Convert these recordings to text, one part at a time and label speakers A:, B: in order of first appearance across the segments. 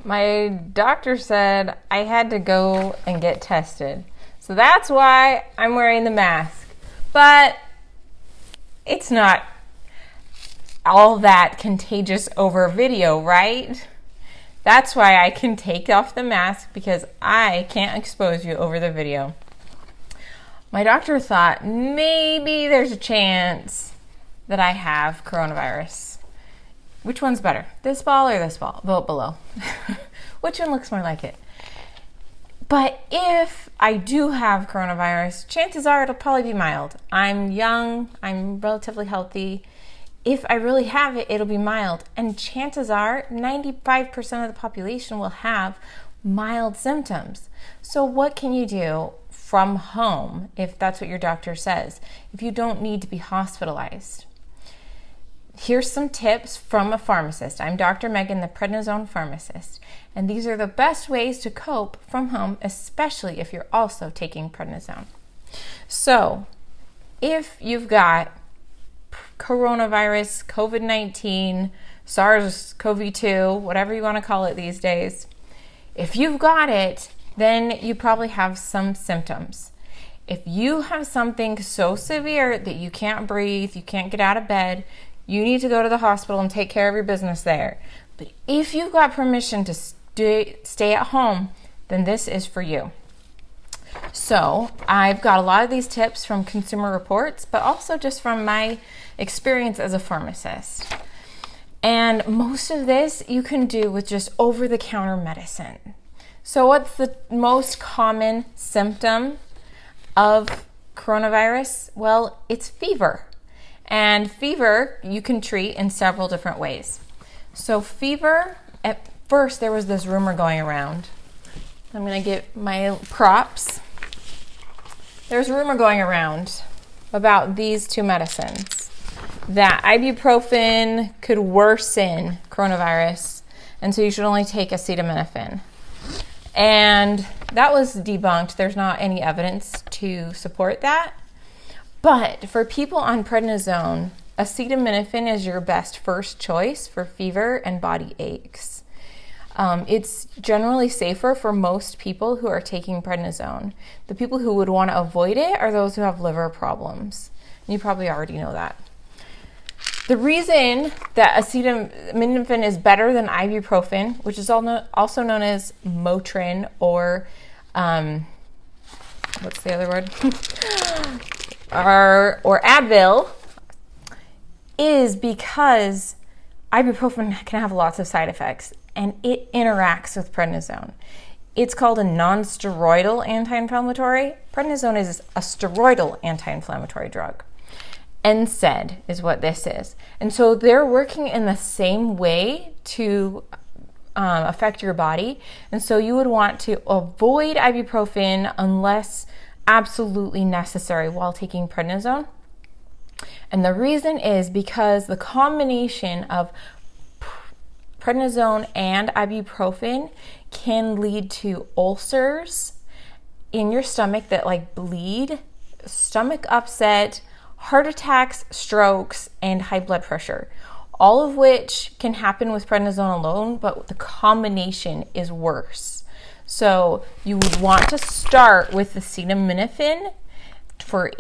A: my doctor said I had to go and get tested. So that's why I'm wearing the mask. But it's not all that contagious over video, right? That's why I can take off the mask, because I can't expose you over the video. My doctor thought maybe there's a chance that I have coronavirus. Which one's better? This ball or this ball? Vote below. Which one looks more like it? But if I do have coronavirus, chances are it'll probably be mild. I'm young, I'm relatively healthy. If I really have it, it'll be mild. And chances are 95% of the population will have mild symptoms. So what can you do from home if that's what your doctor says, if you don't need to be hospitalized? Here's some tips from a pharmacist. I'm Dr. Megan, the Prednisone pharmacist, and these are the best ways to cope from home, especially if you're also taking prednisone. So, if you've got coronavirus, COVID-19, SARS-CoV-2, whatever you want to call it these days, if you've got it, then you probably have some symptoms. If you have something so severe that you can't breathe, you can't get out of bed, you need to go to the hospital and take care of your business there. But if you've got permission to stay at home, then this is for you. So I've got a lot of these tips from Consumer Reports, but also just from my experience as a pharmacist. And most of this you can do with just over-the-counter medicine. So what's the most common symptom of coronavirus? Well, it's fever. And fever you can treat in several different ways. So fever, at first there was this rumor going around. I'm going to get my props. There's a rumor going around about these two medicines, that ibuprofen could worsen coronavirus, and so you should only take acetaminophen. And that was debunked. There's not any evidence to support that. But for people on prednisone, acetaminophen is your best first choice for fever and body aches. It's generally safer for most people who are taking prednisone. The people who would want to avoid it are those who have liver problems. You probably already know that. The reason that acetaminophen is better than ibuprofen, which is also known as Motrin, or what's the other word? or Advil, is because ibuprofen can have lots of side effects, and it interacts with prednisone. It's called a non-steroidal anti-inflammatory. Prednisone is a steroidal anti-inflammatory drug. NSAID is what this is. And so they're working in the same way to affect your body. And so you would want to avoid ibuprofen unless absolutely necessary while taking prednisone. And the reason is because the combination of prednisone and ibuprofen can lead to ulcers in your stomach that bleed, stomach upset, heart attacks, strokes, and high blood pressure, all of which can happen with prednisone alone, but the combination is worse. So you would want to start with acetaminophen for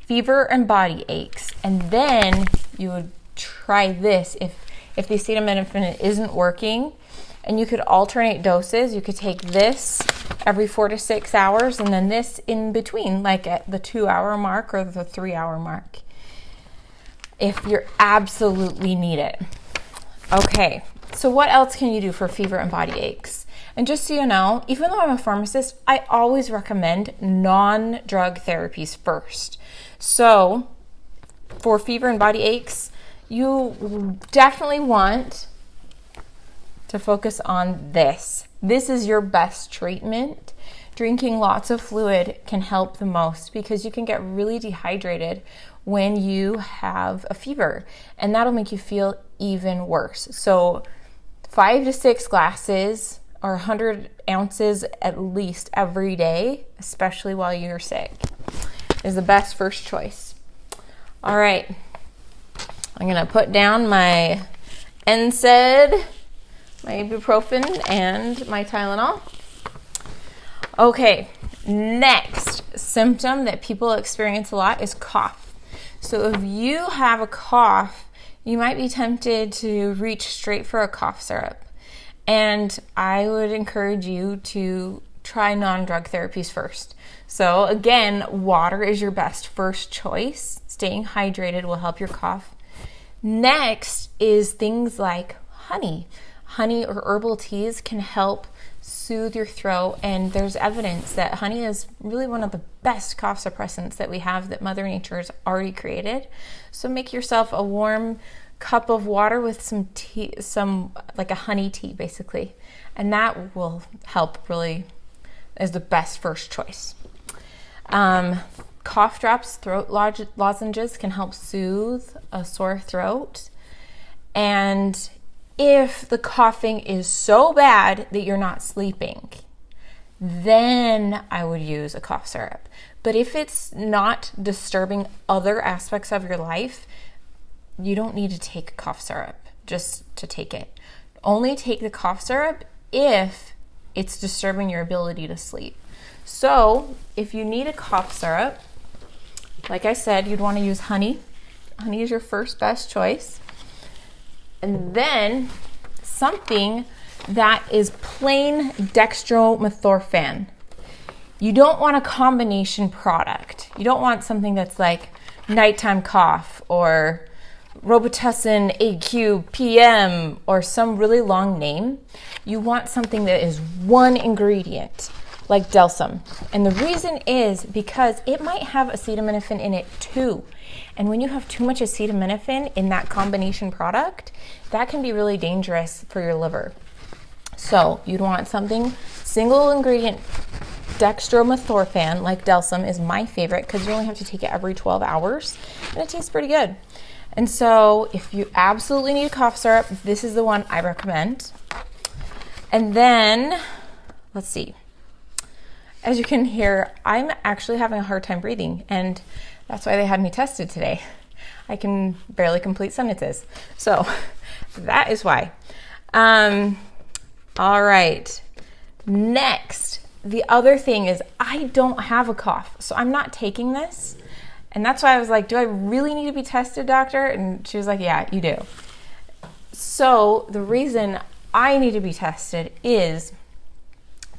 A: fever and body aches, and then you would try this if the acetaminophen isn't working, and you could alternate doses. You could take this every 4 to 6 hours, and then this in between, like at the 2-hour mark or the 3-hour mark, if you absolutely need it. Okay, so what else can you do for fever and body aches? And just so you know, even though I'm a pharmacist, I always recommend non-drug therapies first. So for fever and body aches, you definitely want to focus on this. This is your best treatment. Drinking lots of fluid can help the most, because you can get really dehydrated when you have a fever, and that'll make you feel even worse. So 5 to 6 glasses or 100 ounces at least every day, especially while you're sick, is the best first choice. All right, I'm gonna put down my NSAID my ibuprofen and my Tylenol. Okay, next symptom that people experience a lot is cough. So if you have a cough, you might be tempted to reach straight for a cough syrup. And I would encourage you to try non-drug therapies first. So again, water is your best first choice. Staying hydrated will help your cough. Next is things like honey. Honey or herbal teas can help soothe your throat, and there's evidence that honey is really one of the best cough suppressants that we have that Mother Nature has already created. So make yourself a warm cup of water with some tea, like a honey tea basically, and that will help, really is the best first choice. Cough drops, throat lozenges can help soothe a sore throat. And if the coughing is so bad that you're not sleeping, then I would use a cough syrup. But if it's not disturbing other aspects of your life, you don't need to take a cough syrup just to take it. Only take the cough syrup if it's disturbing your ability to sleep. So if you need a cough syrup, like I said, you'd want to use honey. Honey is your first best choice. And then something that is plain dextromethorphan. You don't want a combination product. You don't want something that's like nighttime cough or Robitussin AQ PM or some really long name. You want something that is one ingredient, like Delsum. And the reason is because it might have acetaminophen in it too. And when you have too much acetaminophen in that combination product, that can be really dangerous for your liver. So you'd want something single ingredient. Dextromethorphan, like Delsum, is my favorite because you only have to take it every 12 hours and it tastes pretty good. And so if you absolutely need a cough syrup, this is the one I recommend. And then, let's see. As you can hear, I'm actually having a hard time breathing, and that's why they had me tested today. I can barely complete sentences. So that is why. All right. Next, the other thing is I don't have a cough, so I'm not taking this. And that's why I was like, do I really need to be tested, doctor? And she was like, yeah, you do. So the reason I need to be tested is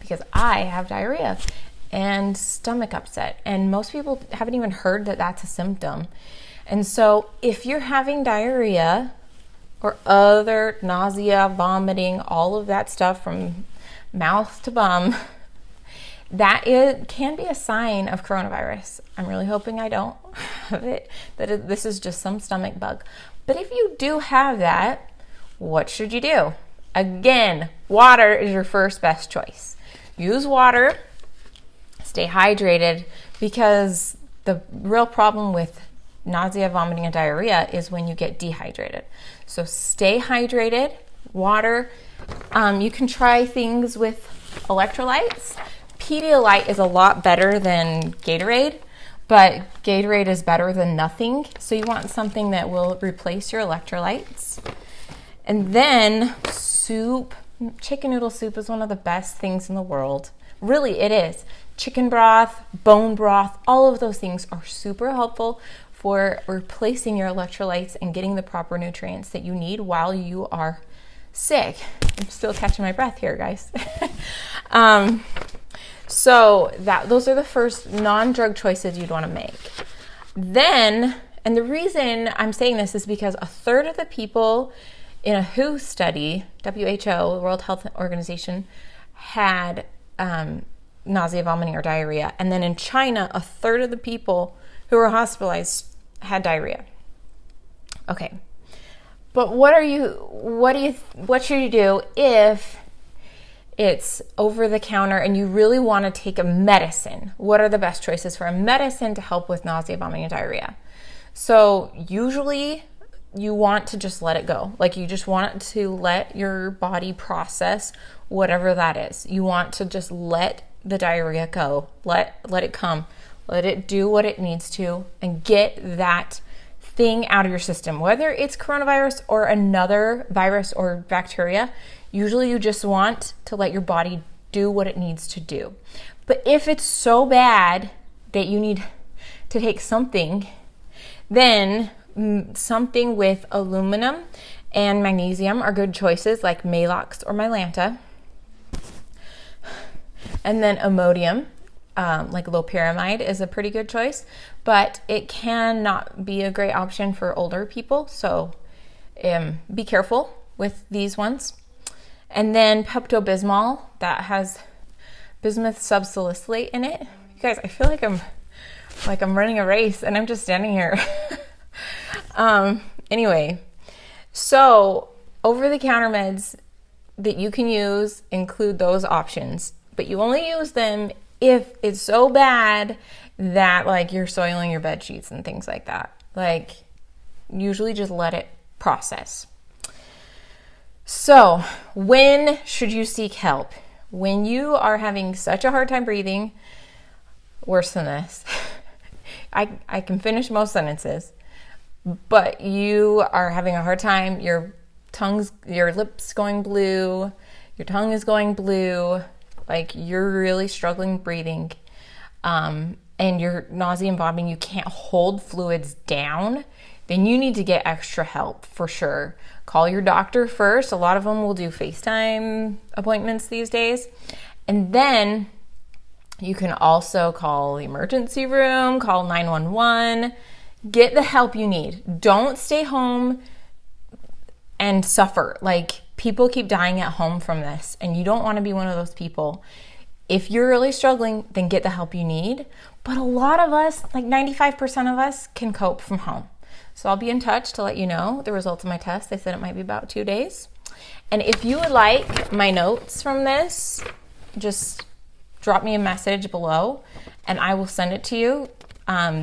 A: because I have diarrhea and stomach upset. And most people haven't even heard that that's a symptom. And so if you're having diarrhea or other nausea, vomiting, all of that stuff from mouth to bum, that can be a sign of coronavirus. I'm really hoping I don't have it, that this is just some stomach bug. But if you do have that, what should you do? Again, water is your first best choice. Use water, stay hydrated, because the real problem with nausea, vomiting, and diarrhea is when you get dehydrated. So stay hydrated, water. You can try things with electrolytes. Pedialyte is a lot better than Gatorade, but Gatorade is better than nothing. So you want something that will replace your electrolytes. And then soup. Chicken noodle soup is one of the best things in the world. Really, it is. Chicken broth, bone broth, all of those things are super helpful for replacing your electrolytes and getting the proper nutrients that you need while you are sick. I'm still catching my breath here, guys. So those are the first non-drug choices you'd want to make. Then, and the reason I'm saying this is because a third of the people in a WHO study, WHO, World Health Organization, had nausea, vomiting, or diarrhea. And then in China, a third of the people who were hospitalized had diarrhea. Okay. But what should you do if it's over the counter and you really want to take a medicine? What are the best choices for a medicine to help with nausea, vomiting, and diarrhea? So usually you want to just let it go. Like, you just want to let your body process whatever that is. You want to just let the diarrhea go. Let it come. Let it do what it needs to and get that thing out of your system. Whether it's coronavirus or another virus or bacteria, Usually you just want to let your body do what it needs to do. But if it's so bad that you need to take something, then something with aluminum and magnesium are good choices, like Maalox or Mylanta. And then Imodium, like loperamide, is a pretty good choice, but it cannot be a great option for older people, so be careful with these ones. And then Pepto-Bismol, that has bismuth subsalicylate in it. You guys, I feel like I'm running a race and I'm just standing here. Anyway, so over-the-counter meds that you can use include those options, but you only use them if it's so bad that like you're soiling your bed sheets and things like that. Like, usually just let it process. So when should you seek help? When you are having such a hard time breathing, worse than this, I can finish most sentences, but you are having a hard time, your lips going blue, your tongue is going blue, like you're really struggling breathing, and you're nausea and vomiting, you can't hold fluids down, then you need to get extra help for sure. Call your doctor first. A lot of them will do FaceTime appointments these days. And then you can also call the emergency room, call 911, get the help you need. Don't stay home and suffer. Like, people keep dying at home from this, and you don't want to be one of those people. If you're really struggling, then get the help you need. But a lot of us, like 95% of us, can cope from home. So I'll be in touch to let you know the results of my test. They said it might be about 2 days. And if you would like my notes from this, just drop me a message below and I will send it to you.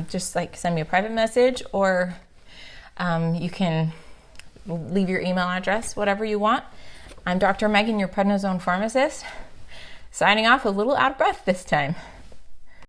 A: Just like send me a private message, or you can leave your email address, whatever you want. I'm Dr. Megan, your Prednisone pharmacist, signing off, a little out of breath this time.